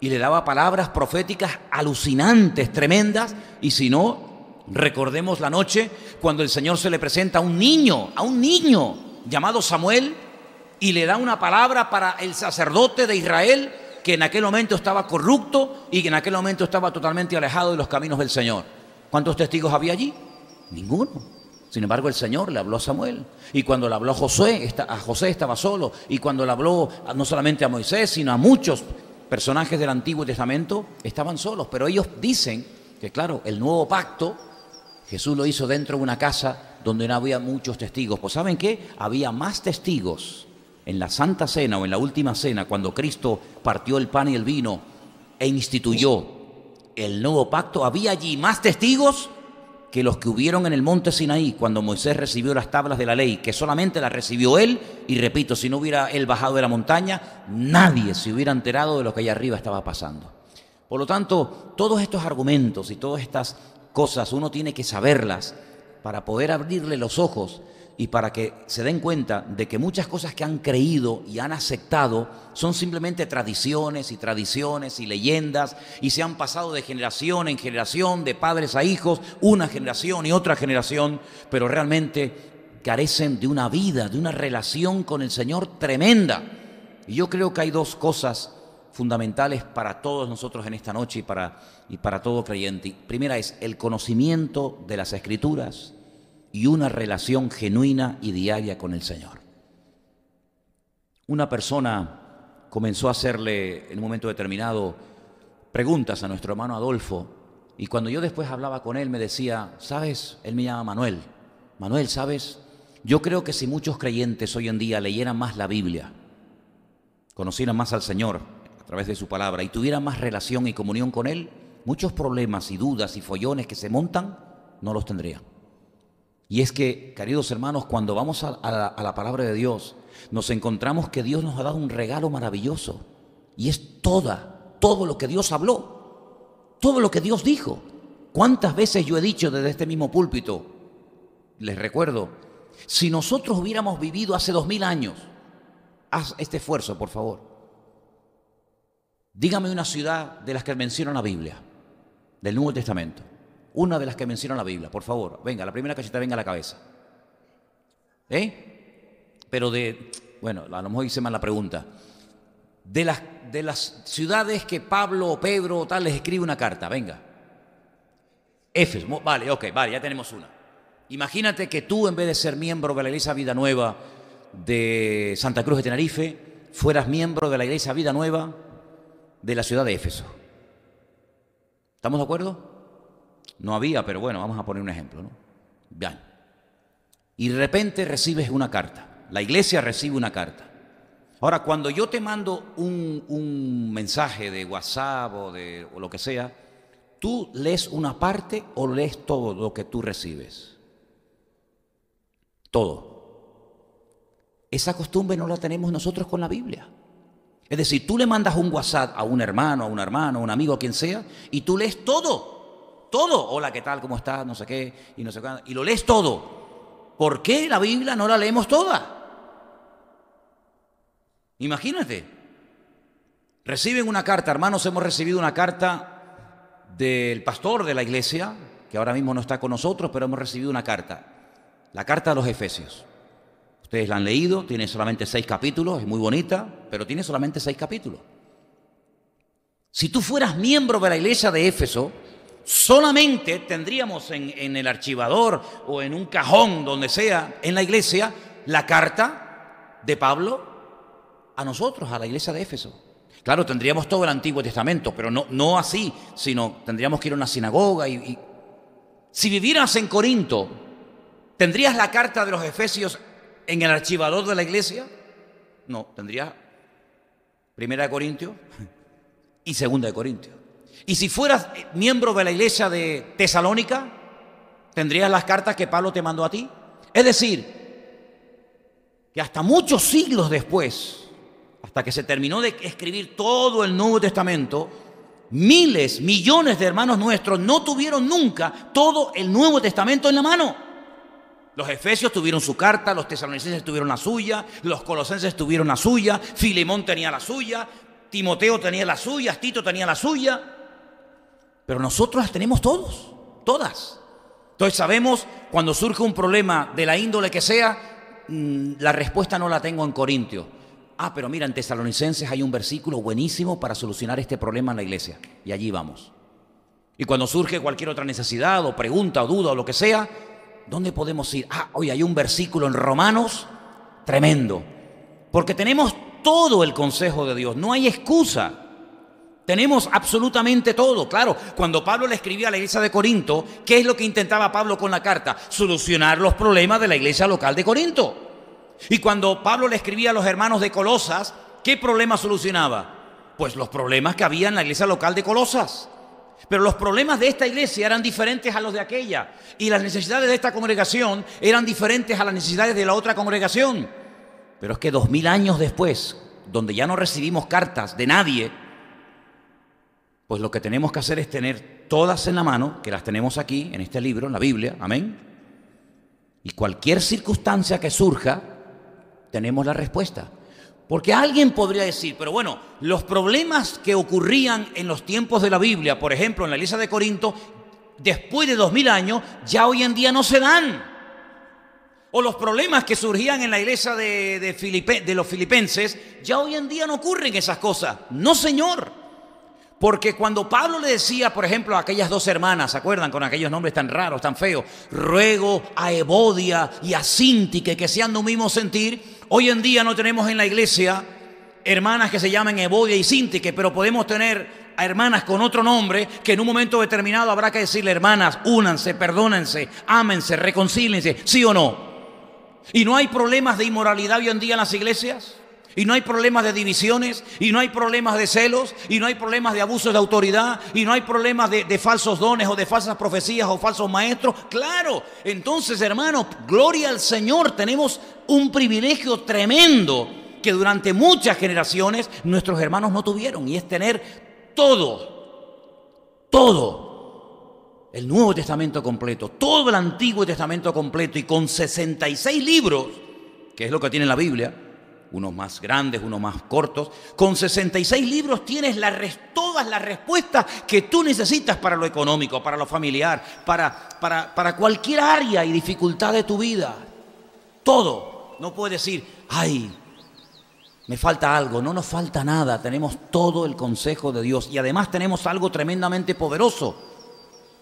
y le daba palabras proféticas alucinantes, tremendas. Y si no, recordemos la noche cuando el Señor se le presenta a un niño llamado Samuel, y le da una palabra para el sacerdote de Israel, que en aquel momento estaba corrupto y que en aquel momento estaba totalmente alejado de los caminos del Señor. ¿Cuántos testigos había allí? Ninguno. Sin embargo, el Señor le habló a Samuel. Y cuando le habló a José estaba solo. Y cuando le habló no solamente a Moisés, sino a muchos personajes del Antiguo Testamento, estaban solos. Pero ellos dicen que, claro, el nuevo pacto, Jesús lo hizo dentro de una casa donde no había muchos testigos. Pues ¿saben qué? Había más testigos en la Santa Cena o en la Última Cena, cuando Cristo partió el pan y el vino e instituyó el nuevo pacto. Había allí más testigos que los que hubieron en el monte Sinaí cuando Moisés recibió las tablas de la ley, que solamente las recibió él. Y repito, si no hubiera él bajado de la montaña, nadie se hubiera enterado de lo que allá arriba estaba pasando. Por lo tanto, todos estos argumentos y todas estas cosas uno tiene que saberlas para poder abrirle los ojos y para que se den cuenta de que muchas cosas que han creído y han aceptado son simplemente tradiciones y leyendas, y se han pasado de generación en generación, de padres a hijos, una generación y otra generación, pero realmente carecen de una vida, de una relación con el Señor tremenda. Y yo creo que hay dos cosas fundamentales para todos nosotros en esta noche y para todo creyente. Primera es el conocimiento de las Escrituras y una relación genuina y diaria con el Señor. Una persona comenzó a hacerle en un momento determinado preguntas a nuestro hermano Adolfo, y cuando yo después hablaba con él me decía, ¿sabes? Él me llama Manuel. Manuel, ¿sabes? Yo creo que si muchos creyentes hoy en día leyeran más la Biblia, conocieran más al Señor a través de su palabra y tuvieran más relación y comunión con Él, muchos problemas y dudas y follones que se montan no los tendrían. Y es que, queridos hermanos, cuando vamos a la palabra de Dios, nos encontramos que Dios nos ha dado un regalo maravilloso. Y es todo lo que Dios habló, todo lo que Dios dijo. ¿Cuántas veces yo he dicho desde este mismo púlpito? Les recuerdo, si nosotros hubiéramos vivido hace 2000 años, haz este esfuerzo, por favor. Dígame una ciudad de las que menciona la Biblia, del Nuevo Testamento. Una de las que menciona la Biblia, por favor. Venga, la primera que se te venga a la cabeza. Pero bueno, a lo mejor hice mal la pregunta. De las ciudades que Pablo o Pedro o tal les escribe una carta, venga. Éfeso, vale, ya tenemos una. Imagínate que tú, en vez de ser miembro de la Iglesia Vida Nueva de Santa Cruz de Tenerife, fueras miembro de la Iglesia Vida Nueva de la ciudad de Éfeso. ¿Estamos de acuerdo? No había, pero bueno, vamos a poner un ejemplo, ¿no? Bien. Y de repente recibes una carta. La iglesia recibe una carta. Ahora, cuando yo te mando un mensaje de WhatsApp o lo que sea, ¿tú lees una parte o lees todo lo que tú recibes? Todo. Esa costumbre no la tenemos nosotros con la Biblia. Es decir, tú le mandas un WhatsApp a un hermano, a un amigo, a quien sea, y tú lees todo. Todo, hola, ¿qué tal? ¿Cómo estás? No sé qué, y no sé qué, y lo lees todo. ¿Por qué la Biblia no la leemos toda? Imagínate. Reciben una carta, hermanos, hemos recibido una carta del pastor de la iglesia, que ahora mismo no está con nosotros, pero hemos recibido una carta. La carta de los Efesios. Ustedes la han leído, tiene solamente 6 capítulos, es muy bonita, pero tiene solamente 6 capítulos. Si tú fueras miembro de la iglesia de Éfeso, solamente tendríamos en el archivador o en un cajón, donde sea, en la iglesia, la carta de Pablo a nosotros, a la iglesia de Éfeso. Claro, tendríamos todo el Antiguo Testamento, pero no así, sino tendríamos que ir a una sinagoga. Si vivieras en Corinto, ¿tendrías la carta de los Efesios en el archivador de la iglesia? No, tendrías Primera de Corintios y Segunda de Corintios. Y si fueras miembro de la iglesia de Tesalónica, ¿tendrías las cartas que Pablo te mandó a ti? Es decir, que hasta muchos siglos después, hasta que se terminó de escribir todo el Nuevo Testamento, miles, millones de hermanos nuestros no tuvieron nunca todo el Nuevo Testamento en la mano. Los efesios tuvieron su carta, los tesalonicenses tuvieron la suya, los colosenses tuvieron la suya, Filemón tenía la suya, Timoteo tenía la suya, Tito tenía la suya. Pero nosotros las tenemos todas. Entonces sabemos cuando surge un problema de la índole que sea, la respuesta no la tengo en Corintios. Pero mira, en Tesalonicenses hay un versículo buenísimo para solucionar este problema en la iglesia. Y allí vamos. Y cuando surge cualquier otra necesidad o pregunta o duda o lo que sea, ¿dónde podemos ir? Hoy hay un versículo en Romanos tremendo. Porque tenemos todo el consejo de Dios, no hay excusa. Tenemos absolutamente todo. Claro, cuando Pablo le escribía a la iglesia de Corinto, ¿qué es lo que intentaba Pablo con la carta? Solucionar los problemas de la iglesia local de Corinto. Y cuando Pablo le escribía a los hermanos de Colosas, ¿qué problema solucionaba? Pues los problemas que había en la iglesia local de Colosas. Pero los problemas de esta iglesia eran diferentes a los de aquella. Y las necesidades de esta congregación eran diferentes a las necesidades de la otra congregación. Pero es que 2000 años después, donde ya no recibimos cartas de nadie, pues lo que tenemos que hacer es tener todas en la mano, que las tenemos aquí, en este libro, en la Biblia, amén. Y cualquier circunstancia que surja, tenemos la respuesta. Porque alguien podría decir, pero bueno, los problemas que ocurrían en los tiempos de la Biblia, por ejemplo, en la iglesia de Corinto, después de 2000 años, ya hoy en día no se dan. O los problemas que surgían en la iglesia de los filipenses, ya hoy en día no ocurren esas cosas. No, señor. Porque cuando Pablo le decía, por ejemplo, a aquellas dos hermanas, ¿se acuerdan? Con aquellos nombres tan raros, tan feos, ruego a Evodia y a Síntique que sean de un mismo sentir. Hoy en día no tenemos en la iglesia hermanas que se llamen Evodia y Síntique, pero podemos tener a hermanas con otro nombre que en un momento determinado habrá que decirle, hermanas, únanse, perdónense, ámense, reconcílense, ¿sí o no? ¿Y no hay problemas de inmoralidad hoy en día en las iglesias? ¿Y no hay problemas de divisiones? ¿Y no hay problemas de celos? ¿Y no hay problemas de abusos de autoridad? ¿Y no hay problemas de falsos dones o de falsas profecías o falsos maestros? ¡Claro! Entonces, hermanos, gloria al Señor, tenemos un privilegio tremendo que durante muchas generaciones nuestros hermanos no tuvieron, y es tener todo el Nuevo Testamento completo, todo el Antiguo Testamento completo, y con 66 libros, que es lo que tiene la Biblia, unos más grandes, unos más cortos. Con 66 libros tienes todas las respuestas que tú necesitas para lo económico, para lo familiar, para cualquier área y dificultad de tu vida. Todo. No puedes decir, ay, me falta algo. No nos falta nada. Tenemos todo el consejo de Dios. Y además tenemos algo tremendamente poderoso,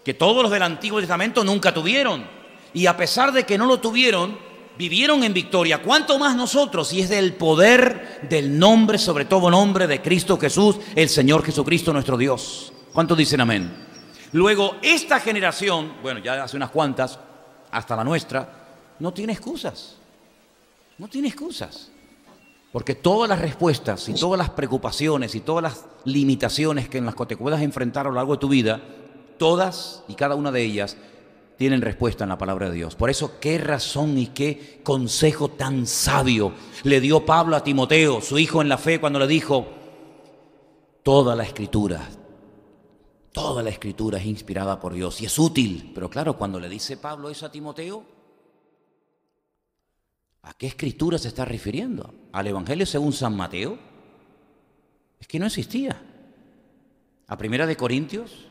que todos los del Antiguo Testamento nunca tuvieron. Y a pesar de que no lo tuvieron, vivieron en victoria. ¿Cuánto más nosotros? Y es del poder del nombre, sobre todo nombre, de Cristo Jesús, el Señor Jesucristo nuestro Dios. ¿Cuántos dicen amén? Luego, esta generación, bueno, ya hace unas cuantas, hasta la nuestra, no tiene excusas. No tiene excusas. Porque todas las respuestas y todas las preocupaciones y todas las limitaciones que en las que te puedas enfrentar a lo largo de tu vida, todas y cada una de ellas tienen respuesta en la palabra de Dios. Por eso, qué razón y qué consejo tan sabio le dio Pablo a Timoteo, su hijo en la fe, cuando le dijo, toda la escritura es inspirada por Dios y es útil. Pero claro, cuando le dice Pablo eso a Timoteo, ¿a qué escritura se está refiriendo? ¿Al Evangelio según San Mateo? Es que no existía. ¿A Primera de Corintios?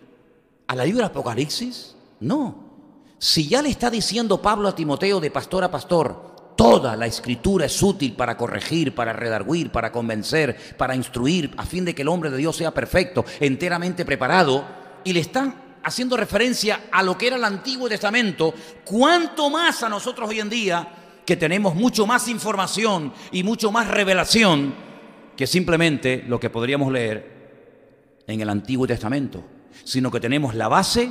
¿A la libro de Apocalipsis? No. Si ya le está diciendo Pablo a Timoteo de pastor a pastor, Toda la Escritura es útil para corregir, para redarguir, para convencer, para instruir, a fin de que el hombre de Dios sea perfecto, enteramente preparado. Y le están haciendo referencia a lo que era el Antiguo Testamento, cuánto más a nosotros hoy en día, que tenemos mucho más información y mucho más revelación que simplemente lo que podríamos leer en el Antiguo Testamento, sino que tenemos la base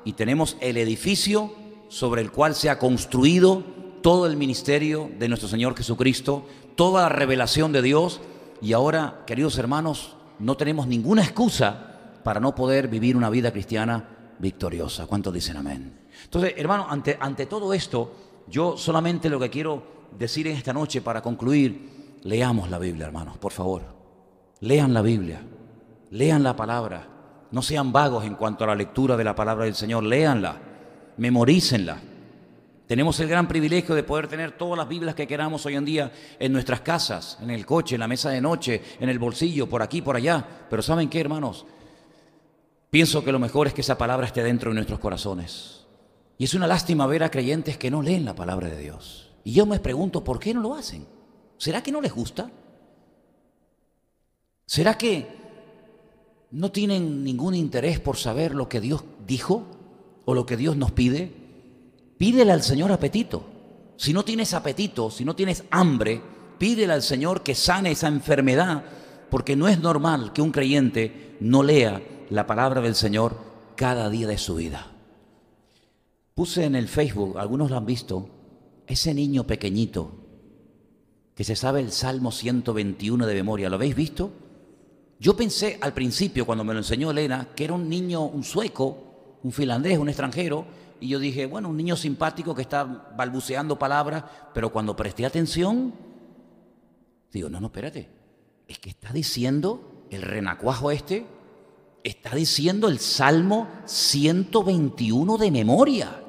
y tenemos el edificio sobre el cual se ha construido todo el ministerio de nuestro Señor Jesucristo, toda la revelación de Dios. Y ahora, queridos hermanos, no tenemos ninguna excusa para no poder vivir una vida cristiana victoriosa. ¿Cuántos dicen amén? Entonces, hermano, ante todo esto, yo solamente lo que quiero decir en esta noche para concluir: leamos la Biblia, hermanos, por favor. Lean la Biblia, lean la palabra. No sean vagos en cuanto a la lectura de la palabra del Señor. Léanla, memorícenla. Tenemos el gran privilegio de poder tener todas las Biblias que queramos hoy en día en nuestras casas, en el coche, en la mesa de noche, en el bolsillo, por aquí, por allá. Pero ¿saben qué, hermanos? Pienso que lo mejor es que esa palabra esté dentro de nuestros corazones. Y es una lástima ver a creyentes que no leen la palabra de Dios. Y yo me pregunto, ¿por qué no lo hacen? ¿Será que no les gusta? ¿Será que no tienen ningún interés por saber lo que Dios dijo o lo que Dios nos pide? Pídele al Señor apetito. Si no tienes apetito, si no tienes hambre, pídele al Señor que sane esa enfermedad, porque no es normal que un creyente no lea la palabra del Señor cada día de su vida. Puse en el Facebook, algunos lo han visto, ese niño pequeñito que se sabe el Salmo 121 de memoria. ¿Lo habéis visto? Yo pensé al principio, cuando me lo enseñó Elena, que era un niño, un sueco, un finlandés, un extranjero. Y yo dije, bueno, un niño simpático que está balbuceando palabras, pero cuando presté atención, digo, no, espérate, es que está diciendo el renacuajo está diciendo el Salmo 121 de memoria.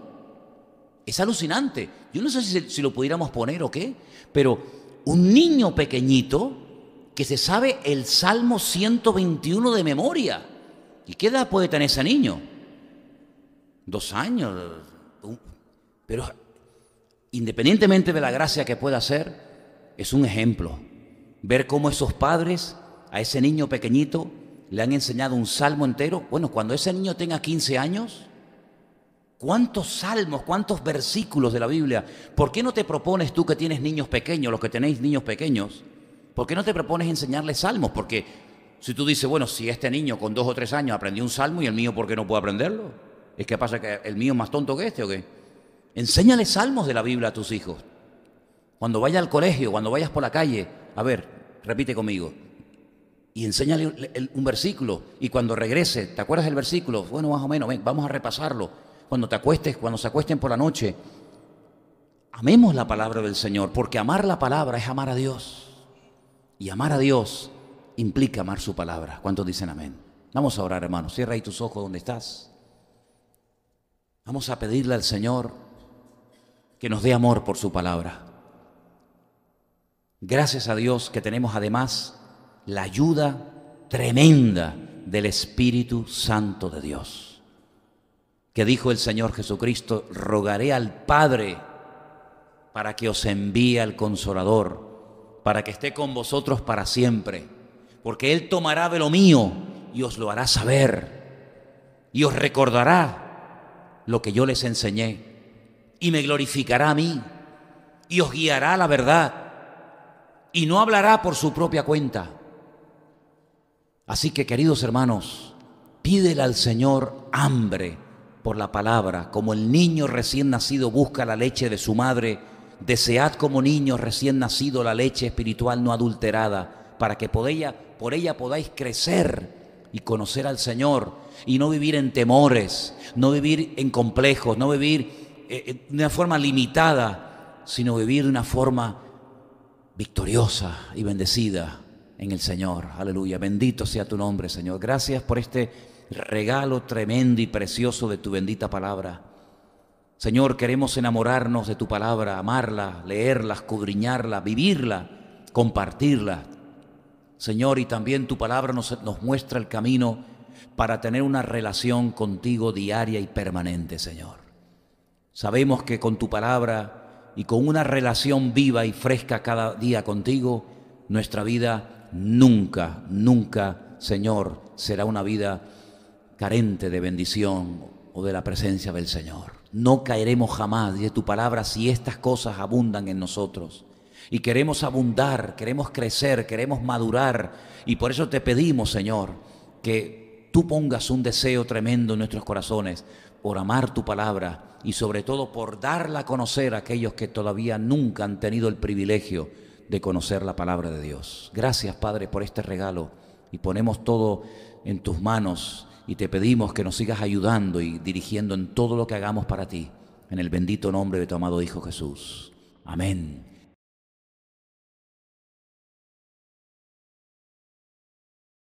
Es alucinante. Yo no sé si lo pudiéramos poner o qué, pero un niño pequeñito que se sabe el Salmo 121 de memoria. ¿Y qué edad puede tener ese niño? 2 años, pero independientemente de la gracia que pueda hacer, es un ejemplo. Ver cómo esos padres a ese niño pequeñito le han enseñado un salmo entero. Bueno, cuando ese niño tenga 15 años, ¿cuántos salmos, cuántos versículos de la Biblia? ¿Por qué no te propones tú que tienes niños pequeños, los que tenéis niños pequeños, por qué no te propones enseñarles salmos? Porque si tú dices, bueno, si este niño con 2 o 3 años aprendió un salmo y el mío, ¿por qué no puede aprenderlo? ¿Es que pasa que el mío es más tonto que este o qué? Enséñale salmos de la Biblia a tus hijos. Cuando vayas al colegio, cuando vayas por la calle, a ver, repite conmigo. Y enséñale un versículo. Y cuando regrese, ¿te acuerdas del versículo? Bueno, más o menos, ven, vamos a repasarlo. Cuando te acuestes, cuando se acuesten por la noche, amemos la palabra del Señor, porque amar la palabra es amar a Dios. Y amar a Dios implica amar su palabra. ¿Cuántos dicen amén? Vamos a orar, hermanos. Cierra ahí tus ojos donde estás. Vamos a pedirle al Señor que nos dé amor por su palabra. Gracias a Dios que tenemos además la ayuda tremenda del Espíritu Santo de Dios. Que dijo el Señor Jesucristo, rogaré al Padre para que os envíe al Consolador, para que esté con vosotros para siempre, porque Él tomará de lo mío y os lo hará saber, y os recordará lo que yo les enseñé, y me glorificará a mí, y os guiará a la verdad, y no hablará por su propia cuenta. Así que, queridos hermanos, pídele al Señor hambre por la palabra, como el niño recién nacido busca la leche de su madre. Desead como niños recién nacido la leche espiritual no adulterada, para que por ella podáis crecer y conocer al Señor, y no vivir en temores, no vivir en complejos, no vivir de una forma limitada, sino vivir de una forma victoriosa y bendecida en el Señor. Aleluya, bendito sea tu nombre, Señor. Gracias por este regalo tremendo y precioso de tu bendita palabra. Señor, queremos enamorarnos de tu palabra, amarla, leerla, escudriñarla, vivirla, compartirla. Señor, y también tu palabra nos muestra el camino para tener una relación contigo diaria y permanente, Señor. Sabemos que con tu palabra y con una relación viva y fresca cada día contigo, nuestra vida nunca, nunca, Señor, será una vida carente de bendición o de la presencia del Señor. No caeremos jamás, dice tu palabra, si estas cosas abundan en nosotros. Y queremos abundar, queremos crecer, queremos madurar. Y por eso te pedimos, Señor, que tú pongas un deseo tremendo en nuestros corazones por amar tu palabra y sobre todo por darla a conocer a aquellos que todavía nunca han tenido el privilegio de conocer la palabra de Dios. Gracias, Padre, por este regalo, y ponemos todo en tus manos y te pedimos que nos sigas ayudando y dirigiendo en todo lo que hagamos para ti, en el bendito nombre de tu amado Hijo Jesús. Amén.